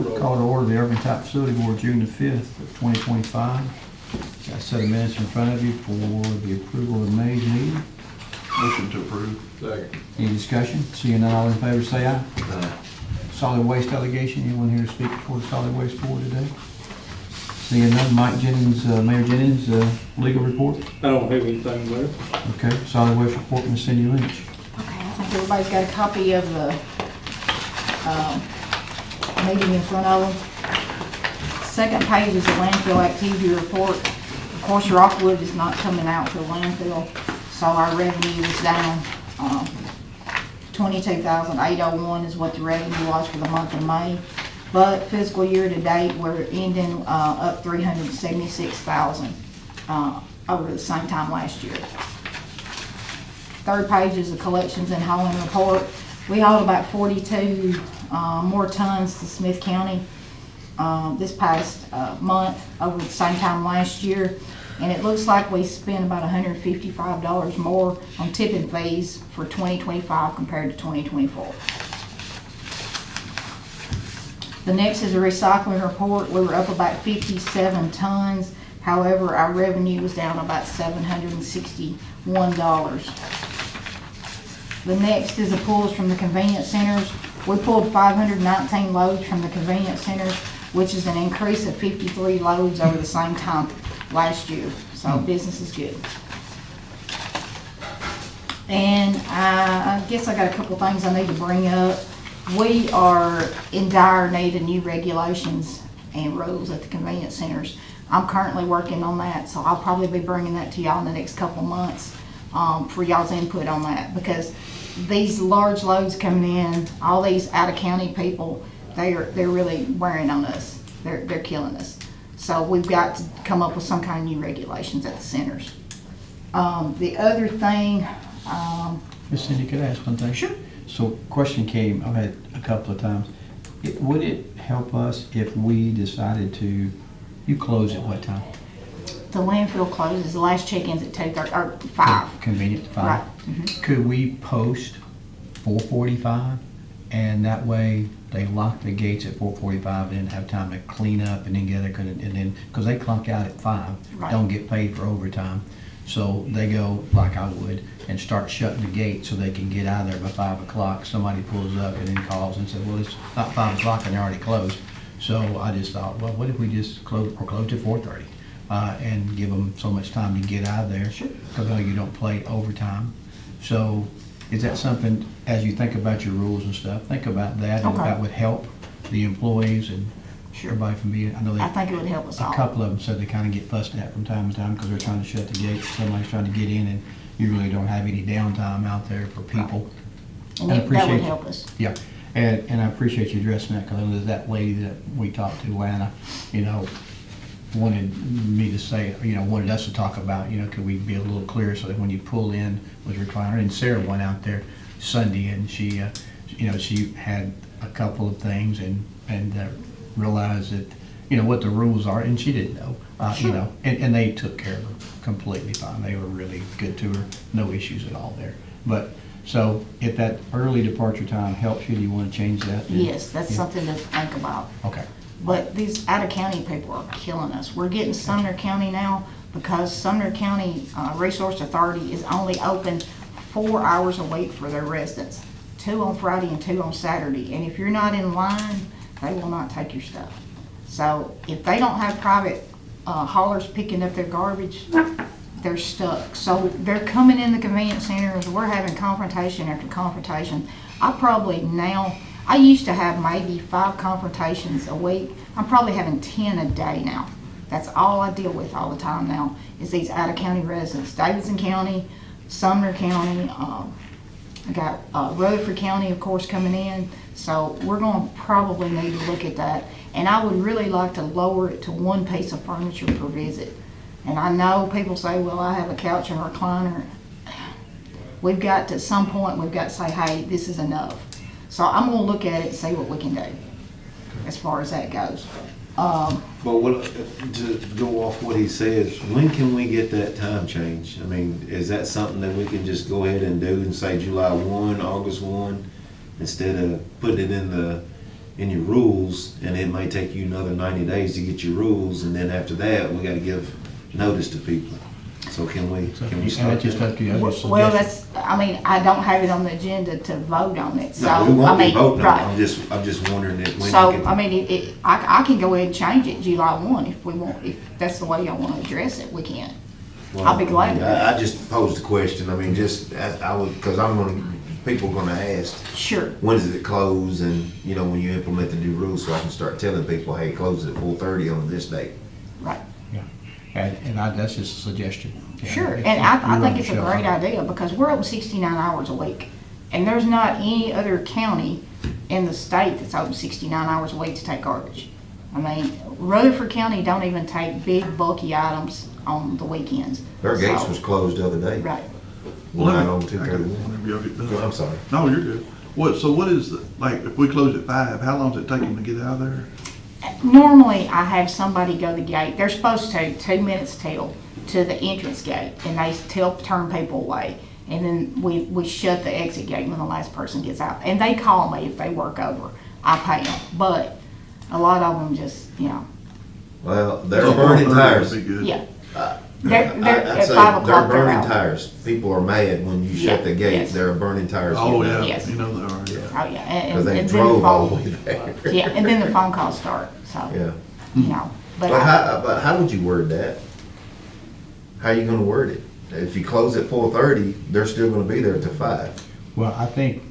Call to order the Irving Type Facility Board, June the 5th of 2025. Got a set of minutes in front of you for the approval of May's meeting. Motion to approve. Second. Any discussion? Seeing none, all in favor say aye. Aye. Solid Waste Delegation, anyone here to speak before the Solid Waste Board today? Seeing none, Mike Jennings, Mayor Jennings, legal report. I don't have anything there. Okay, Solid Waste report, Ms. Cindy Lynch. Okay, I think everybody's got a copy of the meeting in front of them. Second page is the landfill activity report. Of course, Rockwood is not coming out to the landfill, so our revenue is down. 22,801 is what the revenue was for the month of May. But fiscal year to date, we're ending up 376,000 over the same time last year. Third page is the collections and hauling report. We hauled about 42 more tons to Smith County this past month over the same time last year. And it looks like we spent about $155 more on tipping fees for 2025 compared to 2024. The next is a recycling report. We were up about 57 tons. However, our revenue was down about $761. The next is the pulls from the convenience centers. We pulled 519 loads from the convenience centers, which is an increase of 53 loads over the same time last year. So business is good. And I guess I got a couple things I need to bring up. We are in dire need of new regulations and rules at the convenience centers. I'm currently working on that, so I'll probably be bringing that to y'all in the next couple months for y'all's input on that, because these large loads coming in, all these out-of-county people, they're really wearing on us. They're killing us. So we've got to come up with some kind of new regulations at the centers. The other thing, Ms. Cindy, could I ask one thing? Sure. So question came, I've had a couple of times. Would it help us if we decided to, you close at what time? the landfill closes, the last check-in's at 2:30, or 5. Convenient, 5. Right. Mhm. Could we post 4:45? And that way, they lock the gates at 4:45 and have time to clean up and then get it, and then, because they clock out at 5, Right. don't get paid for overtime. So they go, like I would, and start shutting the gate so they can get out of there by 5 o'clock. Somebody pulls up and then calls and says, well, it's not 5 o'clock and they're already closed. So I just thought, well, what if we just close at 4:30 and give them so much time to get out of there? Sure. Because I know you don't play overtime. So is that something, as you think about your rules and stuff, think about that, and if Okay. that would help the employees and Sure. everybody from being, I know I they, think it would help us all. a couple of them said they kind of get fussed at from time to time because they're trying to shut the gates. Somebody's trying to get in and you really don't have any downtime out there for people. And I that appreciate would you. help us. Yeah, and I appreciate you addressing that, because I know there's that lady that we talked to, Lana, wanted me to say, wanted us to talk about, could we be a little clearer so that when you pull in was recliner. And Sarah went out there Sunday and she, she had a couple of things and realized that, what the rules are, and she didn't know, Sure. and they took care of her completely fine. They were really good to her, no issues at all there. But, so if that early departure time helps you, do you want to change that? then? Yes, that's Yeah. something to think about. Okay, But these out-of-county people are killing us. We're getting Sumner County now because Sumner County Resource Authority is only open 4 hours a week for their residents, 2 on Friday and 2 on Saturday. And if you're not in line, they will not take your stuff. So if they don't have private haulers picking up their garbage, they're stuck. So they're coming in the convenience centers. We're having confrontation after confrontation. I used to have maybe 5 confrontations a week. I'm probably having 10 a day now. That's all I deal with all the time now, is these out-of-county residents. Davidson County, Sumner County, I got Rutherford County, of course, coming in. So we're going to probably need to look at that. And I would really like to lower it to 1 piece of furniture per visit. And I know people say, well, I have a couch and a recliner. We've got to, at some point, we've got to say, hey, this is enough. So I'm going to look at it and see what we can do as far as that goes. But what, to go off what he says, when can we get that time change? I mean, is that something that we can just go ahead and do and say July 1, August 1, instead of putting it in the, in your rules, and it may take you another 90 days to get your rules, and then after that, we gotta give notice to people. So can we And start that's just that? up to you. I just Well, suggest- I mean, I don't have it on the agenda to vote on it, so, No, we I won't be mean, voting on it, right. I'm just wondering if when you So, get. I mean, I can go ahead and change it July 1 if we want, if that's the way y'all wanna address it, we can. I'll be glad to do I just posed the question, I mean, just, I would, cause people gonna ask, Sure, when does it close, and, you know, when you implement the new rules, so I can start telling people, hey, it closes at 4:30 on this date. right. Yeah, and that's just a suggestion. Yeah, Sure, if- and if I you think run it's a the show. great idea, because we're open 69 hours a week. And there's not any other county in the state that's open 69 hours a week to take garbage. I mean, Rutherford County don't even take big bulky items on the weekends. Their gates So- was closed the other day. Right. Well, let not on me- I got- 231. whenever y'all get done. Well, I'm sorry. No, you're good. What is, like, if we close at 5, how long does it take them to get out of there? Normally, I have somebody go to the gate. They're supposed to, 2 minutes till, to the entrance gate, and they turn people away. And then we shut the exit gate when the last person gets out. And they call me if they work over. I pay them. But a lot of them just, you know, Well, they're So burning 4:30 tires. would be good. yeah. I'd They're at say 5 o'clock, they're they're burning out. tires. People are mad when you Yeah, shut the gate. yes. They're burning tires. Oh, getting out. yeah, Yes. you know they are, yeah. Oh, yeah. And Because they and then the drove all the phone- way there. Yeah, and then the phone calls start, so, Yeah. you know. But But how would you word that? How you gonna word it? If you close at 4:30, they're still gonna be there till 5. Well, I think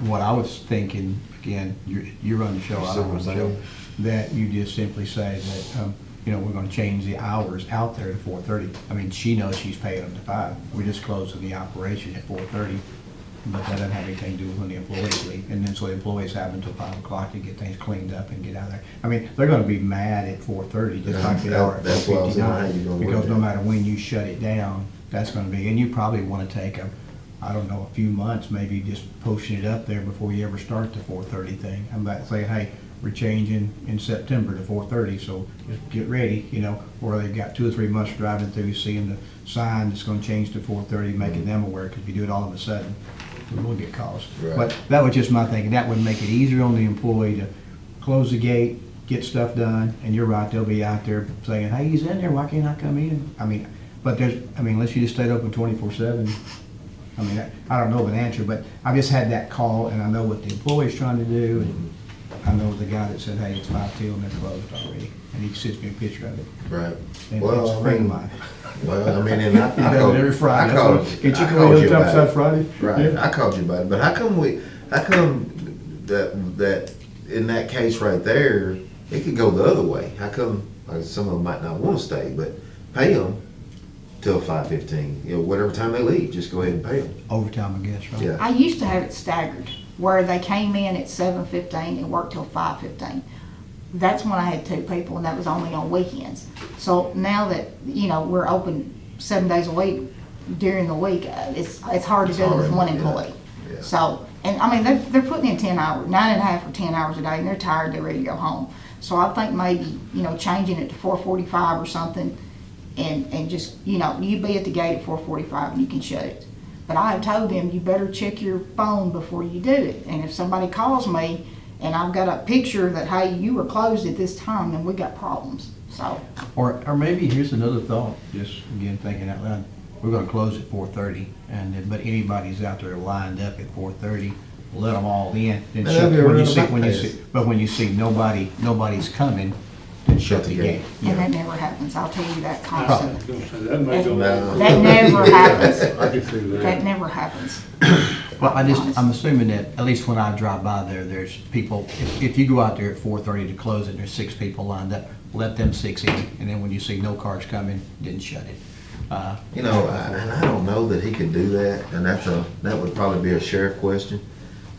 what I was thinking, again, you run the show, I don't run the show, that you just simply say that, we're gonna change the hours out there to 4:30. I mean, she knows she's paying them to 5. We're just closing the operation at 4:30, but that doesn't have anything to do with when the employees leave. And then so the employees have until 5 o'clock to get things cleaned up and get out of there. I mean, they're gonna be mad at 4:30, just like they are at That's what I was saying, how you 4:59. gonna word Because no that? matter when you shut it down, that's gonna be, and you probably wanna take I don't know, a few months, maybe just posting it up there before you ever start the 4:30 thing. I'm about to say, hey, we're changing in September to 4:30, so just get ready, or they've got 2 or 3 months driving through, seeing the sign that's gonna change to 4:30, making them aware, because if you do it all of a sudden, we'll get calls. Right. But that was just my thinking, that would make it easier on the employee to close the gate, get stuff done, and you're right, they'll be out there saying, hey, he's in there, why can't I come in? Unless you just stayed open 24/7, I don't know of an answer, but I've just had that call, and I know what the employee's trying to do, and I know the guy that said, hey, it's 5 till and they're closed already, and he sends me a picture of it. Right. And Well, it's a I friend of mean, mine. Well, I mean, and I He does called, it every Friday. I called, Can you I come called in you the about it. Friday? Right, Yeah. I called you about it, but how come that in that case right there, it could go the other way? How come, some of them might not wanna stay, but pay them till 5:15, whatever time they leave, just go ahead and pay them. Overtime, I guess, right? Yeah. I used to have it staggered, where they came in at 7:15 and worked till 5:15. That's when I had 2 people, and that was only on weekends. So now that, we're open 7 days a week during the week, it's hard to do it with one Yeah. employee. Yeah. So, and I mean, they're putting in 10 hours, 9.5 or 10 hours a day, and they're tired, they're ready to go home. So I think maybe, changing it to 4:45 or something, and just, you be at the gate at 4:45 and you can shut it. But I have told them, you better check your phone before you do it. And if somebody calls me and I've got a picture that, hey, you were closed at this time, then we got problems, so. Or maybe here's another thought, just again thinking out loud. We're gonna close at 4:30, but anybody's out there lined up at 4:30, let them all in. Then Man, shut, that'd be a when you real see, back when you pass. see, but when you see nobody's coming, then shut the gate. And that never happens, I'll tell you that constantly. That may go. No. That never happens. I can see That that. never happens. Well, I'm assuming that, at least when I drive by there's people, if you go out there at 4:30 to close it, and there's 6 people lined up, let them 6 in, and then when you see no cars coming, then shut it. And I don't know that he could do that, and that would probably be a sheriff question.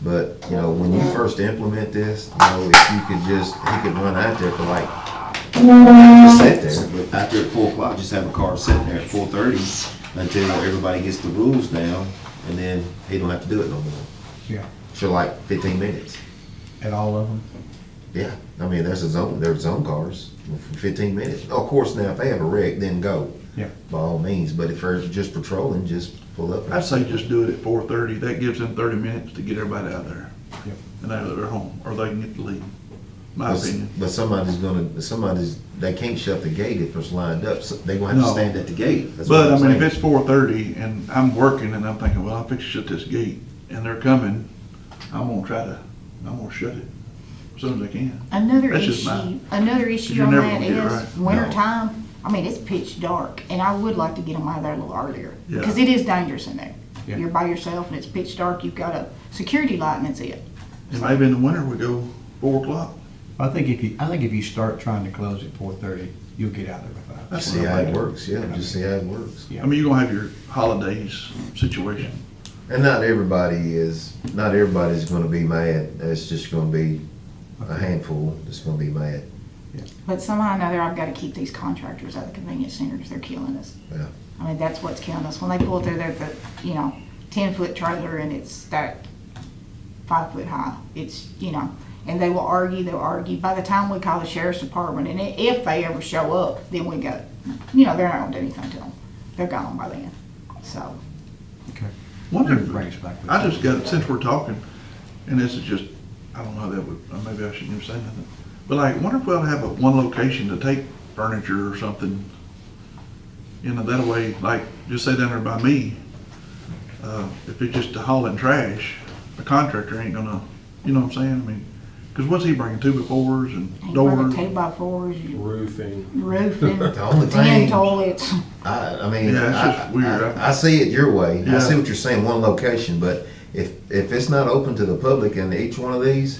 But, when you first implement this, if you could he could run out there for like, just sit there, but after at 4 o'clock, just have a car sitting there at 4:30 until everybody gets the rules down, and then he don't have to do it no more. Yeah, For like 15 minutes. at all of them. Yeah, I mean, there's zone cars for 15 minutes. Of course, now, if they have a wreck, then go. Yeah. By all means, but if they're just patrolling, just pull up. I'd say just do it at 4:30. That gives them 30 minutes to get everybody out there. Yep. and they're home, or they can get to leave, my opinion. But they can't shut the gate if it's lined up, so they gonna have to No. stand at the gate. That's what But, I I'm mean, if saying. it's 4:30 and I'm working and I'm thinking, well, I'll fix to shut this gate, and they're coming, I'm gonna shut it as soon as I can. Another That's just mine. issue You're on never that gonna get it is right. winter No. time. I mean, it's pitch dark, and I would like to get them out of there a little earlier Yeah. because it is dangerous in there. Yeah. You're by yourself and it's pitch dark. You've got a security light, and that's it. And maybe in the winter we go 4 o'clock. I think if you start trying to close at 4:30, you'll get out there by 5. That's See how it works, yeah, just see how it works. Yeah. I mean, you're gonna have your holidays situation. And not everybody's gonna be mad, it's just gonna be a handful that's gonna be mad. But somehow or another, I've got to keep these contractors out of the convenience centers. They're killing us. Yeah. I mean, that's what's killing us. When they pull through their, 10-foot trailer and it's stacked 5 foot high, it's, and they'll argue. By the time we call the sheriff's department, and if they ever show up, then we go, they're not gonna do anything to them. They're gone by then. So, Okay. Wonder Maybe bring us back with I that. just got, since we're talking, and this is just, I don't know how that would, maybe I shouldn't even say nothing. But like, wonder if we'll have one location to take furniture or something. That way, like, just say down there by me, if it's just to haul in trash, a contractor ain't gonna, you know what I'm saying? I mean, cause what's he bringing, 2x4s and ain't doors? bringing 2x4s, Roofing. roofing, The only 10 thing, toilets. I mean, Yeah, it's just weird. I see it your way, I Yeah. see what you're saying, one location, but if it's not open to the public in each one of these,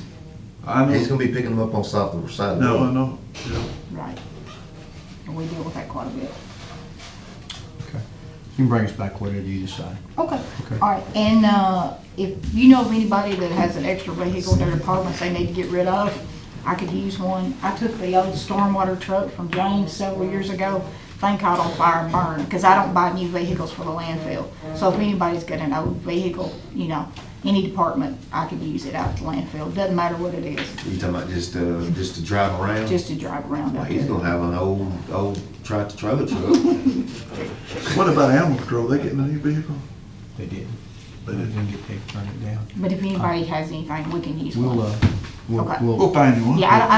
I know, he's gonna be picking them up on the side of the no, I road. know, yeah. Right. And we deal with that quite a bit. Okay. You can bring us back whatever you decide. Okay. Okay. All right, and if you know of anybody that has an extra vehicle in their departments they need to get rid of, I could use one. I took the old stormwater truck from James several years ago. Thing caught on fire and burned, because I don't buy new vehicles for the landfill. So if anybody's got an old vehicle, any department, I could use it out at the landfill. Doesn't matter what it is, You talking about just to drive around? just to drive around Well, out he's there. gonna have an old tractor truck. What about animal control? They getting a new vehicle? They didn't. They They didn't. didn't get paid to turn it down. But if anybody has anything, we can use We'll, one. Okay. We'll find you one. Yeah, I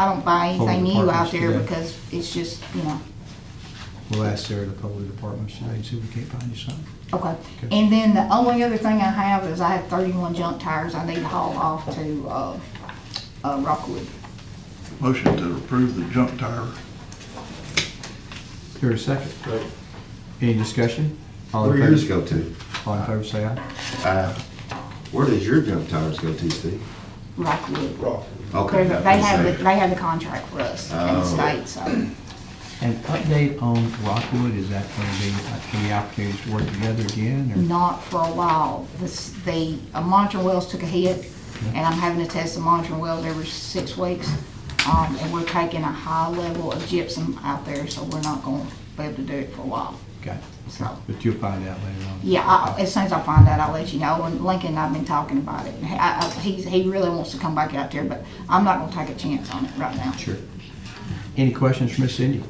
don't buy Poll anything new out departments there today. because it's just, we'll ask Sarah to poll the departments today and see if we can't find you something. Okay, Okay. and then the only other thing I have is I have 31 junk tires I need to haul off to, Rockwood. Motion to approve the junk tire. Here a second. Right. Any discussion? All in Where favor- yours go to? All in favor, say aye. Where does your junk tires go to, Steve? Rockwood. Okay. They have the contract for us in the Oh. state, so. An update on Rockwood, is that going to be, can the opportunities to work together again, or? Not for a while. The monitoring wells took a hit, and I'm having to test the monitoring wells every 6 weeks. And we're taking a high level of gypsum out there, so we're not gonna be able to do it for a while. Okay, So, but you'll find out later on. yeah, as soon as I find out, I'll let you know. And Lincoln and I've been talking about it. He really wants to come back out there, but I'm not gonna take a chance on it right now. Sure. Any questions for Miss Cindy?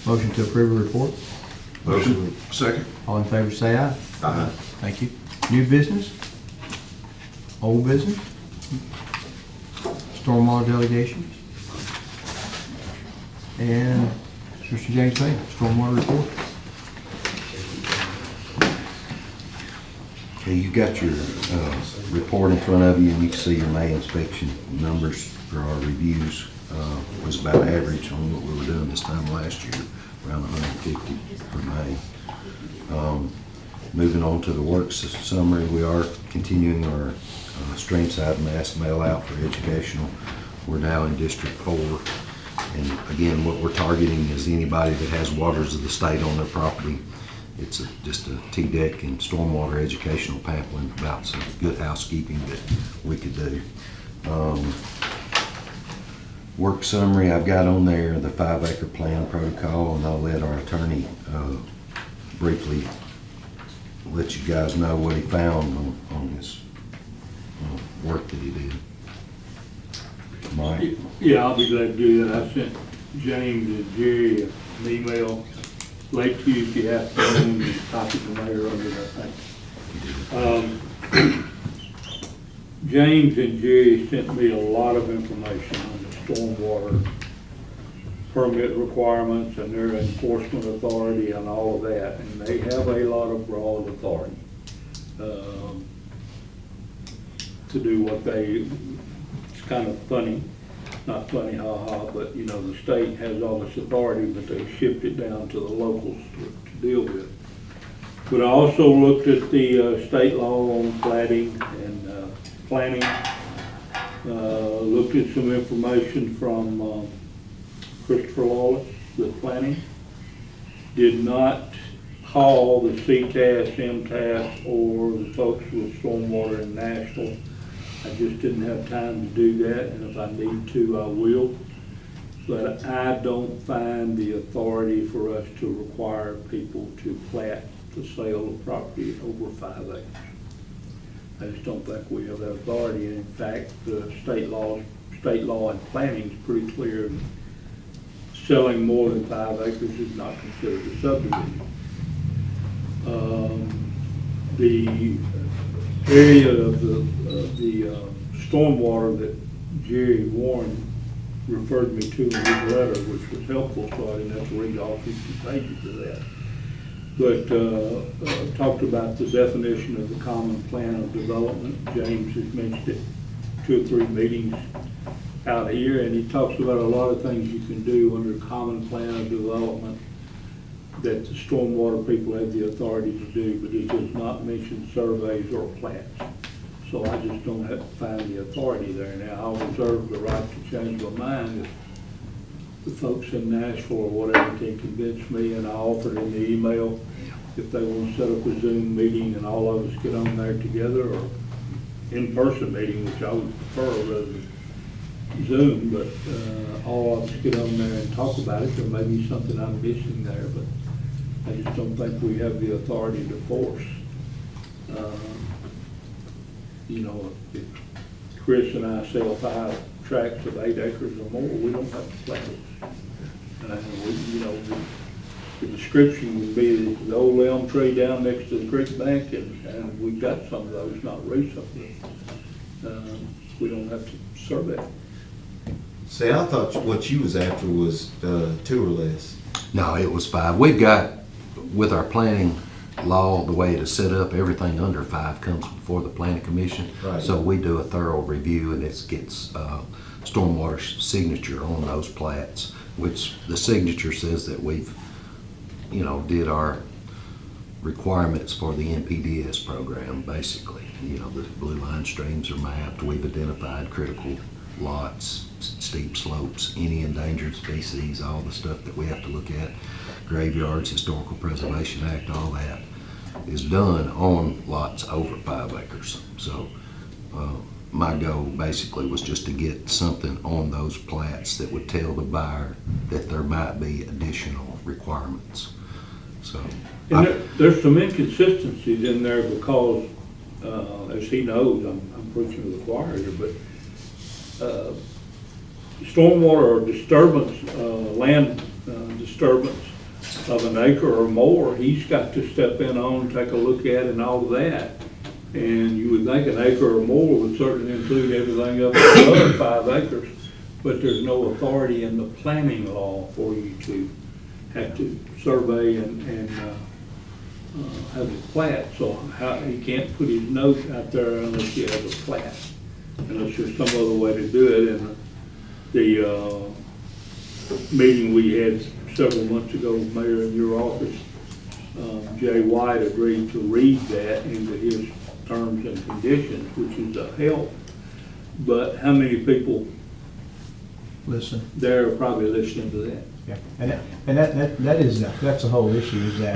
Motion to approve the report? Motion. Second. All in favor, say aye. Aye. Thank you. New business? Old business? Stormwater delegations? And Mr. James Payne, stormwater report. Okay, you got your report in front of you, and you can see your May inspection numbers for our reviews was about average on what we were doing this time last year, around 150 for May. Moving on to the works summary, we are continuing our streamside mass mail out for educational. We're now in District 4. And again, what we're targeting is anybody that has waters of the state on their property. It's just a T-deck and stormwater educational pamphlet about some good housekeeping that we could do. Work summary, I've got on there the 5-acre plan protocol, and I'll let our attorney briefly let you guys know what he found on his work that he did. Mike? Yeah, I'll be glad to do that. I sent James and Jerry an email late Tuesday afternoon, and copied the mayor of it, I think. James and Jerry sent me a lot of information on the stormwater permit requirements and their enforcement authority and all of that, and they have a lot of broad authority to do what they, it's kind of funny, not funny, ha-ha, but you know, the state has all this authority, but they shift it down to the locals to deal with. But I also looked at the state law on plating and planning, looked at some information from Christopher Lawless, the planning. Did not call the CTAS, MTAS, or the folks with Stormwater in Nashville. I just didn't have time to do that, and if I need to, I will. But I don't find the authority for us to require people to plat the sale of property over 5 acres. I just don't think we have that authority. And in fact, the state law and planning is pretty clear. Selling more than 5 acres is not considered a subdivision. The area of the stormwater that Jerry Warren referred me to in his letter, which was helpful, so I didn't have to read all 50 pages of that. But talked about the definition of the common plan of development. James has mentioned it 2 or 3 meetings out here, and he talks about a lot of things you can do under common plan of development that the stormwater people have the authority to do, but he does not mention surveys or plats. So I just don't have to find the authority there. Now, I'll reserve the right to change my mind if the folks in Nashville or whatever can convince me, and I offered in the email if they want to set up a Zoom meeting and all of us get on there together, or in-person meeting, which I would prefer rather than Zoom, but all of us get on there and talk about it. There may be something I'm missing there, but I just don't think we have the authority to force. You know, if Chris and I sell 5 tracts of 8 acres or more, we don't have to plant it. You know, the description would be the old elm tree down next to the creek bank, and we've got some of those, not recently. We don't have to survey it. See, I thought what you was after was 2 or less. No, it was 5. We've got, with our planning law, the way it is set up, everything under 5 comes before the planning commission. Right. So we do a thorough review, and it gets stormwater signature on those plats, which the signature says that we've, you know, did our requirements for the NPDS program, basically. You know, the blue line streams are mapped. We've identified critical lots, steep slopes, any endangered species, all the stuff that we have to look at, graveyards, Historical Preservation Act, all that is done on lots over 5 acres. So my goal basically was just to get something on those plats that would tell the buyer that there might be additional requirements. So And there's some inconsistencies in there because, as he knows, I'm preaching to the choir here, but stormwater or disturbance, land disturbance of an acre or more, he's got to step in on, take a look at, and all of that. And you would think an acre or more would certainly include everything up to another 5 acres, but there's no authority in the planning law for you to have to survey and have a plat. So he can't put his note out there unless you have a plat, unless there's some other way to do it. And the meeting we had several months ago with Mayor in your office, Jay White agreed to read that into his terms and conditions, which is a help. But how many people Listen. there are probably listening to that? Yeah, and that's the whole issue, is that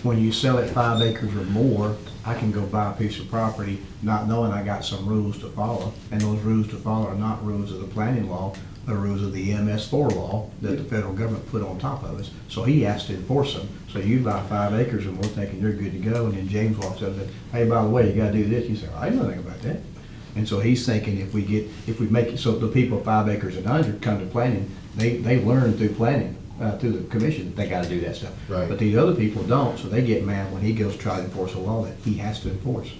when you sell it 5 acres or more, I can go buy a piece of property not knowing I got some rules to follow, and those rules to follow are not rules of the planning law, they're rules of the MS4 law that the federal government put on top of us. So he has to enforce them. So you buy 5 acres and we're thinking you're good to go, and then James walks up and says, hey, by the way, you gotta do this. You say, I know nothing about that. And so he's thinking if we make it so the people 5 acres and under come to planning, they learn through planning, through the commission, they gotta do that stuff. Right. But these other people don't, so they get mad when he goes try to enforce a law that he has to enforce.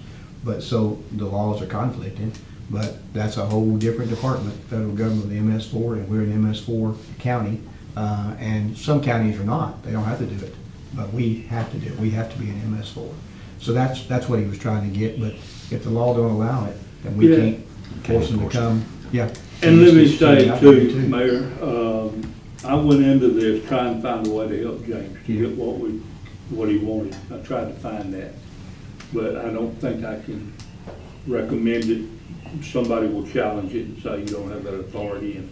but so the laws are conflicting, but that's a whole different department, federal government, the MS4, and we're an MS4 county, and some counties are not, they don't have to do it, but we have to do it, we have to be an MS4. So that's what he was trying to get, but if the law don't allow it, then we Yeah. can't force them to come, yeah. And let me It's say just too, too. Mayor, I went into this trying to find a way to help James to Yeah. get what he wanted. I tried to find that, but I don't think I can recommend it. Somebody will challenge it and say you don't have that authority, and,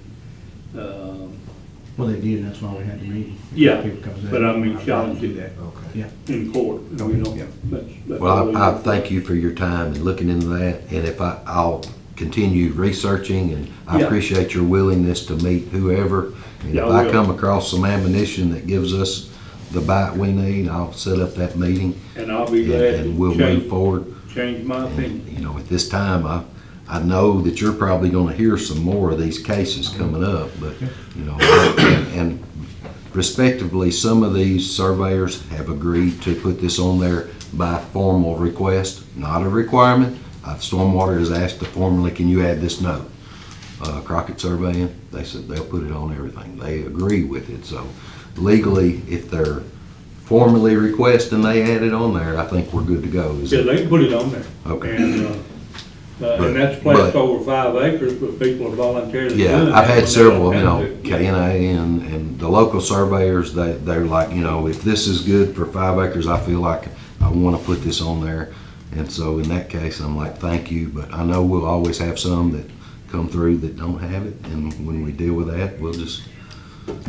Well, they did, and that's why we had the meeting. Yeah, People comes in, but I mean, I'd challenge do it. that. Okay. Yeah. in court, you know, Yeah. that's Well, I all. thank you for your time and looking into that, and if I'll continue researching, and I Yeah. appreciate your willingness to meet whoever. And Yeah, if I I will. come across some ammunition that gives us the bite we need, I'll set up that meeting, And I'll be and glad and we'll to move change, forward. change my opinion. You know, at this time, I know that you're probably gonna hear some more of these cases coming up, but, you know, and respectively, some of these surveyors have agreed to put this on there by formal request, not a requirement. Stormwater has asked to formally, can you add this note? Crockett Surveying, they said they'll put it on everything. They agree with it, so legally, if they're formally requesting they add it on there, I think we're good to go. Is Yeah, it? they can put it on there. Okay. And that's placed over 5 acres, but people are voluntarily doing Yeah, that I've when had they several, don't you have know, to. KNA and the local surveyors, they're like, you know, if this is good for 5 acres, I feel like I wanna put this on there. And so in that case, I'm like, thank you, but I know we'll always have some that come through that don't have it, and when we deal with that, we'll just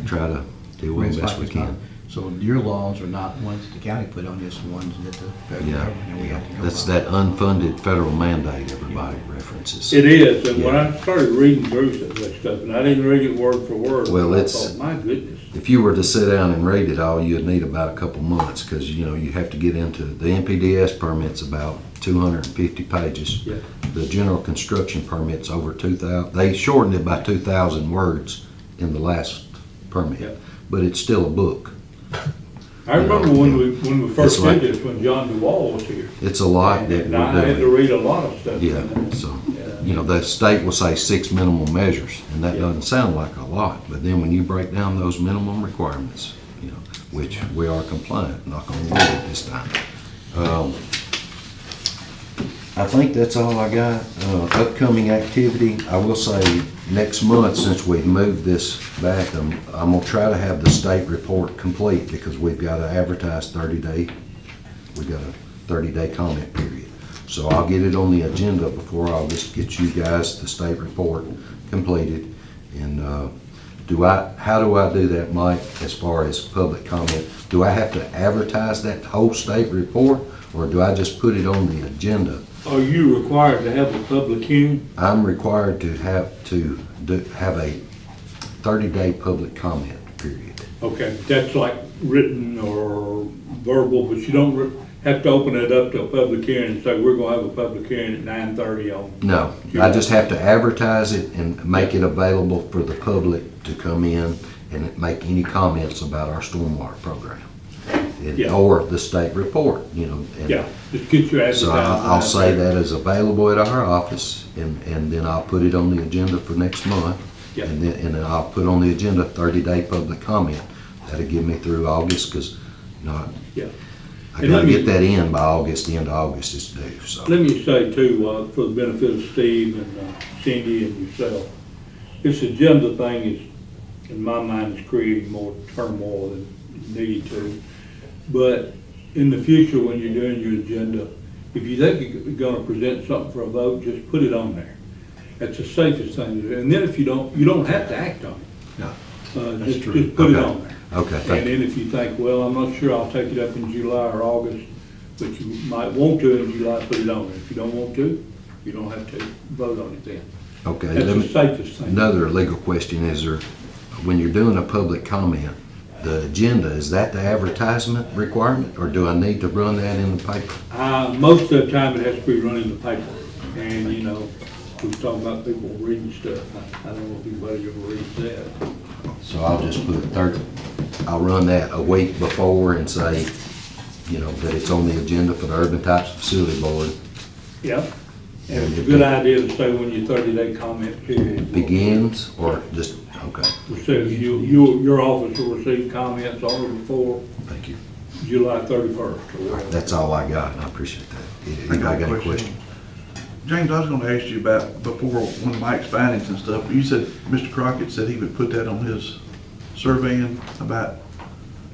try to deal with it best we can. So your laws are not ones that the county put on, just the ones that the federal Yeah, government, and we have to go that's by. that unfunded federal mandate everybody references. It is, and when Yeah. I started reading through some of that stuff, and I didn't read it word for word. Well, but I it's- thought, my goodness. If you were to sit down and read it all, you'd need about a couple months, because, you know, you have to get into, the NPDS permit's about 250 pages. Yeah. The general construction permit's over 2,000, they shortened it by 2,000 words in the last Yeah. permit, but it's still a book. I remember when we first It's like- did this, when John Duvall was here. It's a lot that And I we're had to doing. read a lot of stuff. Yeah, so, you know, the state will say 6 minimum measures, and that Yeah. doesn't sound like a lot, but then when you break down those minimum requirements, you know, which we are compliant, knock on wood at this time. I think that's all I got. Upcoming activity, I will say, next month, since we've moved this back, I'm gonna try to have the state report complete, because we've gotta advertise 30-day, we've got a 30-day comment period. So I'll get it on the agenda before August, get you guys the state report completed. And how do I do that, Mike, as far as public comment? Do I have to advertise that whole state report, or do I just put it on the agenda? Are you required to have a public hearing? I'm required to have a 30-day public comment period. Okay, that's like written or verbal, but you don't have to open it up to a public hearing and say, we're gonna have a public hearing at 9:30 on. No, I just have to advertise it and make it available for the public to come in and make any comments about our stormwater program. Yeah. Or the state report, you know. and- Yeah, just get your So advertising. I'll out say there. that is available at our office, and then I'll put it on the agenda for next month. Yeah. And then I'll put on the agenda 30-day public comment. That'll give me through August, because, you know, Yeah. I And gotta let me- get that in by August, the end of August is due, so. Let me say too, for the benefit of Steve and Cindy and yourself, this agenda thing is, in my mind, is creating more turmoil than it needed to. But in the future, when you're doing your agenda, if you think you're gonna present something for a vote, just put it on there. That's the safest thing to do. And then if you don't have to act on it. No, Just put it Okay. on there. Okay, And thank you. then if you think, well, I'm not sure I'll take it up in July or August, but you might want to in July, put it on there. If you don't want to, you don't have to vote on it then. Okay, That's let the me, safest thing. another legal question, is there, when you're doing a public comment, the agenda, is that the advertisement requirement, or do I need to run that in the paper? Most of the time it has to be run in the paper. And, you know, we were talking about people reading stuff. I don't know if anybody ever reads that. So I'll just put I'll run that a week before and say, you know, that it's on the agenda for the Urban Types Facility Board Yep. And it's a good idea to say when your 30-day comment period Begins or just, okay, says your office will receive comments on or before thank you. July 31st or whatever. That's all I got, and I appreciate that. I Anybody got got a any question. question? James, I was gonna ask you about before one of Mike's findings and stuff. You said Mr. Crockett said he would put that on his surveying about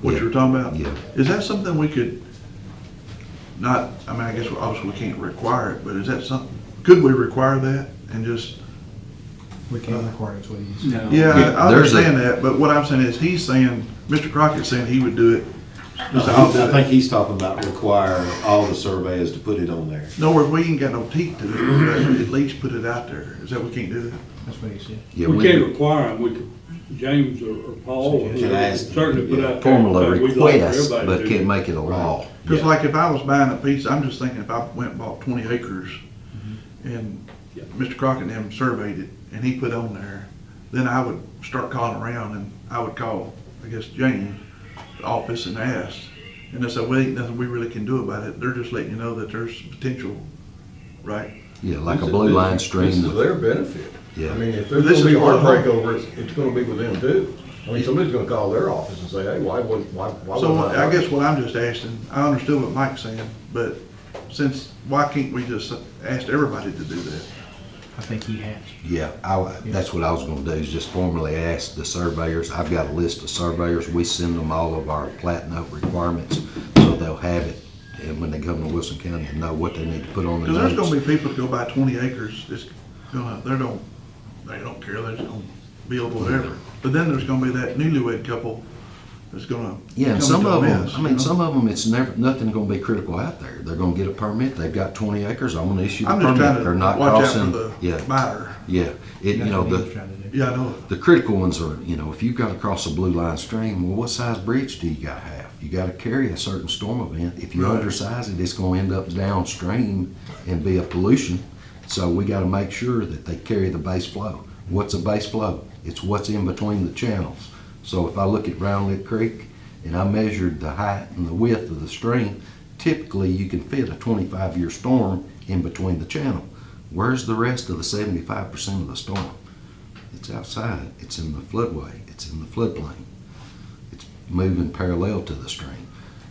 what Yeah. you were talking about? Yeah. Is that something we could not, I mean, I guess obviously we can't require it, but is that something, could we require that and just? We can't require it, what he said. No. Yeah, I There's a- understand that, but what I'm saying is he's saying, Mr. Crockett's saying he would do it. Just I'll do I think it. he's talking about requiring all the surveyors to put it on there. No, we ain't got no teeth to it, but at least put it out there. Is that we can't do that? That's what he said. Yeah, We can't require them, we could, James or Paul, or Can whoever, ask- certainly put out there. formally we'd like for request, everybody but to do can't it. make it a law. Because like if I was buying a piece, I'm just thinking if I went and bought 20 acres and Mr. Crockett and them surveyed it and he put on there, then I would start calling around and I would call, I guess, James' office and ask. And they said, well, ain't nothing we really can do about it. They're just letting you know that there's potential, right? Yeah, like a blue line stream. This is with- their benefit. Yeah. I mean, if there's This gonna be is what- heartbreak over it, it's gonna be with them too. I mean, somebody's gonna call their office and say, hey, why So would I guess what I'm just asking, I understood what Mike's saying, but why can't we just ask everybody to do that? I think he has. Yeah, that's what I was gonna do, is just formally ask the surveyors. I've got a list of surveyors. We send them all of our plat note requirements, so they'll have it. And when they come to Wilson County and know what they need to put on the Because there's notes. gonna be people that go buy 20 acres, it's gonna, they don't care, they're just gonna build whatever. But then there's gonna be that newlywed couple that's gonna. Yeah, and come some to a of them, mess, I you mean, know? some of them, it's never, nothing gonna be critical out there. They're gonna get a permit, they've got 20 acres, I'm gonna issue the I'm just permit. trying They're to not watch out crossing. for the Yeah, buyer. yeah, you know, That's what he was the, trying to do. Yeah, I know. the critical ones are, you know, if you've got to cross a blue line stream, well, what size bridge do you gotta have? You gotta carry a certain storm event. If you Right. undersize it, it's gonna end up downstream and be a pollution. So we gotta make sure that they carry the base flow. What's a base flow? It's what's in between the channels. So if I look at Round Lip Creek and I measured the height and the width of the stream, typically you can fit a 25-year storm in between the channel. Where's the rest of the 75% of the storm? It's outside, it's in the floodway, it's in the floodplain. It's moving parallel to the stream.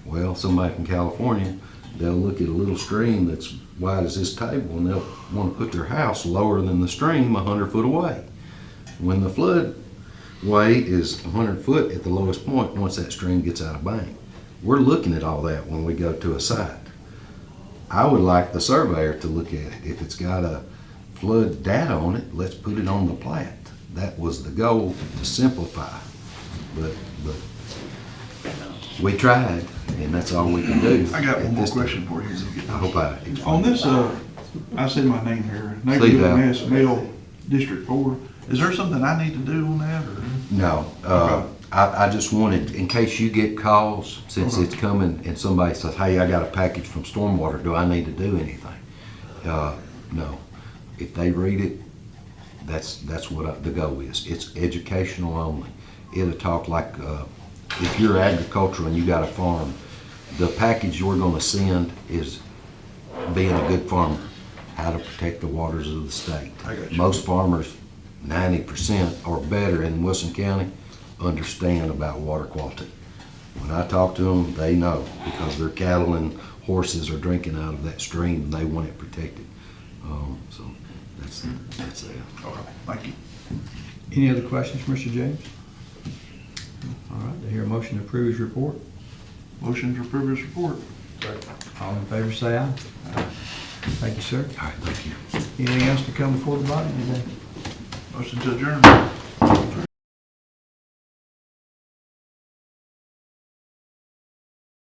Well, somebody from California, they'll look at a little stream that's wide as this table and they'll want to put their house lower than the stream 100 foot away. When the floodway is 100 foot at the lowest point once that stream gets out of bank. We're looking at all that when we go to a site. I would like the surveyor to look at it. If it's got a flood data on it, let's put it on the plat. That was the goal, to simplify. But we tried, and that's all we can do. I got at one more this time. question for you. I hope I. On this, I said my name here, Steve Neighborhood Howe. Mass Mail District 4. Is there something I need to do on that, or? No, Okay. I just wanted, in case you get calls, since Okay. it's coming and somebody says, hey, I got a package from Stormwater, do I need to do anything? No. If they read it, that's what the goal is. It's educational only. It'll talk like, if you're agricultural and you got a farm, the package we're gonna send is being a good farmer, how to protect the waters of the state. I got you. Most farmers, 90% or better in Wilson County, understand about water quality. When I talk to them, they know, because their cattle and horses are drinking out of that stream and they want it protected. So that's that. Okay, thank you. Any other questions, Mr. James? All right, do I hear a motion to approve his report? Motion to approve this report. All in favor, say aye. Thank you, sir. All right, thank you. Anything else to come before the body today? Motion to adjourn.